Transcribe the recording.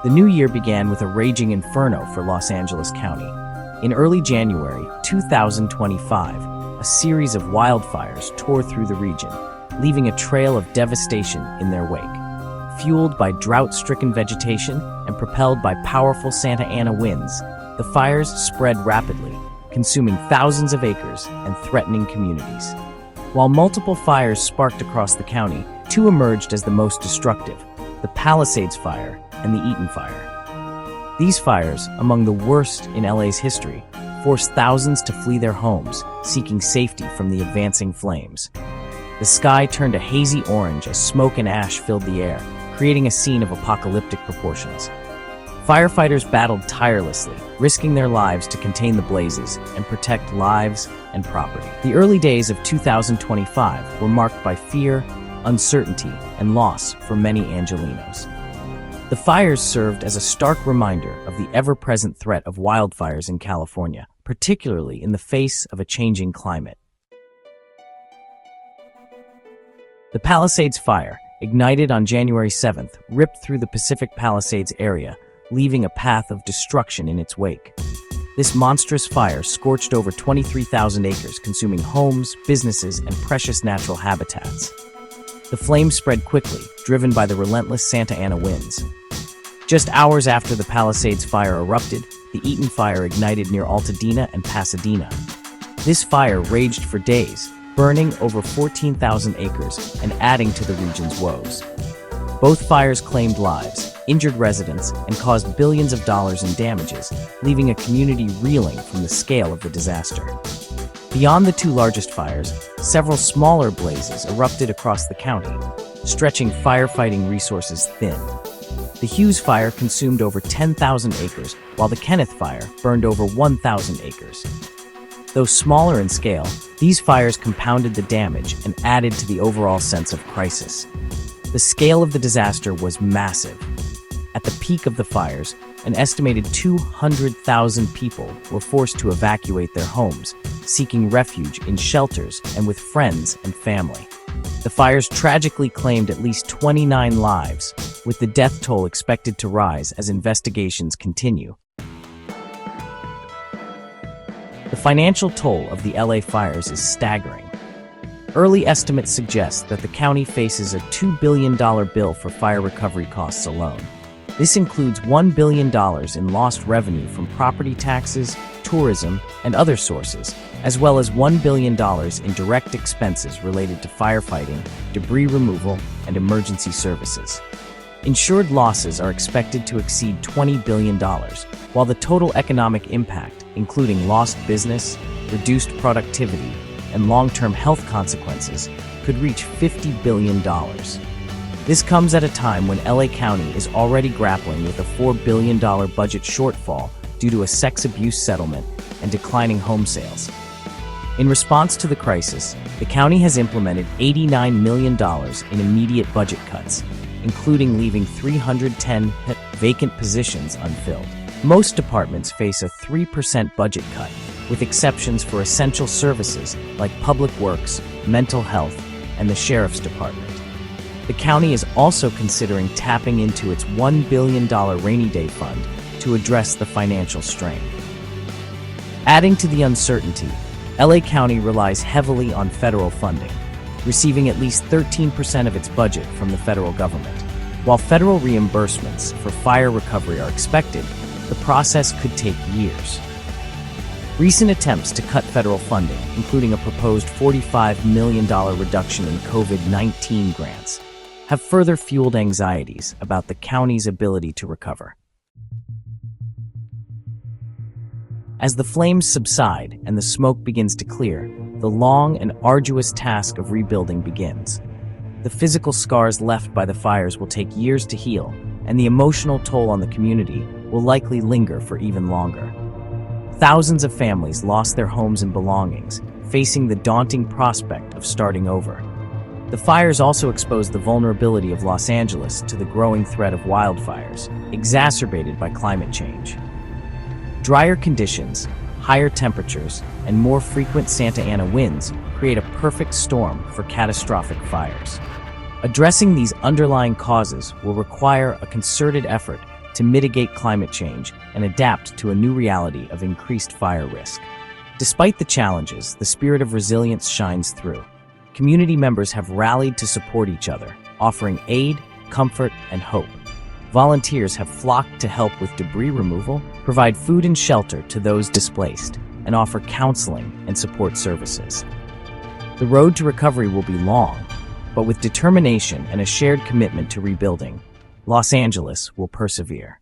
The new year began with a raging inferno for Los Angeles County. In early January 2025, a series of wildfires tore through the region, leaving a trail of devastation in their wake. Fueled by drought-stricken vegetation and propelled by powerful Santa Ana winds, the fires spread rapidly, consuming thousands of acres and threatening communities. While multiple fires sparked across the county, two emerged as the most destructive: the Palisades Fire and the Eaton Fire. These fires, among the worst in LA's history, forced thousands to flee their homes, seeking safety from the advancing flames. The sky turned a hazy orange as smoke and ash filled the air, creating a scene of apocalyptic proportions. Firefighters battled tirelessly, risking their lives to contain the blazes and protect lives and property. The early days of 2025 were marked by fear, uncertainty, and loss for many Angelenos. The fires served as a stark reminder of the ever-present threat of wildfires in California, particularly in the face of a changing climate. The Palisades Fire, ignited on January 7th, ripped through the Pacific Palisades area, leaving a path of destruction in its wake. This monstrous fire scorched over 23,000 acres, consuming homes, businesses, and precious natural habitats. The flames spread quickly, driven by the relentless Santa Ana winds. Just hours after the Palisades Fire erupted, the Eaton Fire ignited near Altadena and Pasadena. This fire raged for days, burning over 14,000 acres and adding to the region's woes. Both fires claimed lives, injured residents, and caused billions of dollars in damages, leaving a community reeling from the scale of the disaster. Beyond the two largest fires, several smaller blazes erupted across the county, stretching firefighting resources thin. The Hughes Fire consumed over 10,000 acres, while the Kenneth Fire burned over 1,000 acres. Though smaller in scale, these fires compounded the damage and added to the overall sense of crisis. The scale of the disaster was massive. At the peak of the fires, an estimated 200,000 people were forced to evacuate their homes, seeking refuge in shelters and with friends and family. The fires tragically claimed at least 29 lives, with the death toll expected to rise as investigations continue. The financial toll of the LA fires is staggering. Early estimates suggest that the county faces a $2 billion bill for fire recovery costs alone. This includes $1 billion in lost revenue from property taxes, tourism, and other sources, as well as $1 billion in direct expenses related to firefighting, debris removal, and emergency services. Insured losses are expected to exceed $20 billion, while the total economic impact, including lost business, reduced productivity, and long-term health consequences, could reach $50 billion. This comes at a time when LA County is already grappling with a $4 billion budget shortfall due to a sex abuse settlement and declining home sales. In response to the crisis, the county has implemented $89 million in immediate budget cuts, including leaving 310 vacant positions unfilled. Most departments face a 3% budget cut, with exceptions for essential services like public works, mental health, and the sheriff's department. The county is also considering tapping into its $1 billion rainy day fund to address the financial strain. Adding to the uncertainty, LA County relies heavily on federal funding, receiving at least 13% of its budget from the federal government. While federal reimbursements for fire recovery are expected, the process could take years. Recent attempts to cut federal funding, including a proposed $45 million reduction in COVID-19 grants, have further fueled anxieties about the county's ability to recover. As the flames subside and the smoke begins to clear, the long and arduous task of rebuilding begins. The physical scars left by the fires will take years to heal, and the emotional toll on the community will likely linger for even longer. Thousands of families lost their homes and belongings, facing the daunting prospect of starting over. The fires also exposed the vulnerability of Los Angeles to the growing threat of wildfires, exacerbated by climate change. Drier conditions, higher temperatures, and more frequent Santa Ana winds create a perfect storm for catastrophic fires. Addressing these underlying causes will require a concerted effort to mitigate climate change and adapt to a new reality of increased fire risk. Despite the challenges, the spirit of resilience shines through. Community members have rallied to support each other, offering aid, comfort, and hope. Volunteers have flocked to help with debris removal, provide food and shelter to those displaced, and offer counseling and support services. The road to recovery will be long, but with determination and a shared commitment to rebuilding, Los Angeles will persevere.